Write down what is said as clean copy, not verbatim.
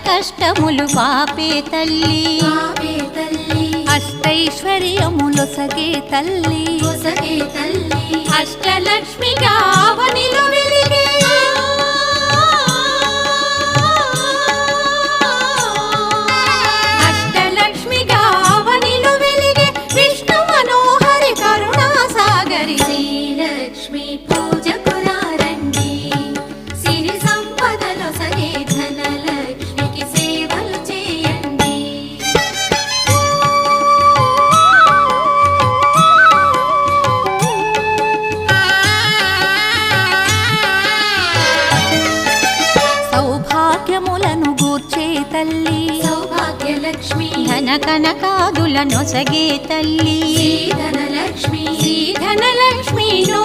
కష్టములు పాపే తల్లి అష్టైశ్వర్యములొసగే తల్లి అష్టలక్ష్మిగా అవనిలో వెలిగే అష్టలక్ష్మిగా అవనిలో వెలిగే విష్ణు మనోహరి కరుణా సాగరి శ్రీలక్ష్మి పూజకురారండి సిరి సంపదలో సగే ధనలక్ష్మికి సేవలు చేయండి. సౌభాగ్యములను గూర్చే తల్లి సౌభాగ్యలక్ష్మి ధన కనకాదుల నొసగే తల్లి ధనలక్ష్మి ధనలక్ష్మి నో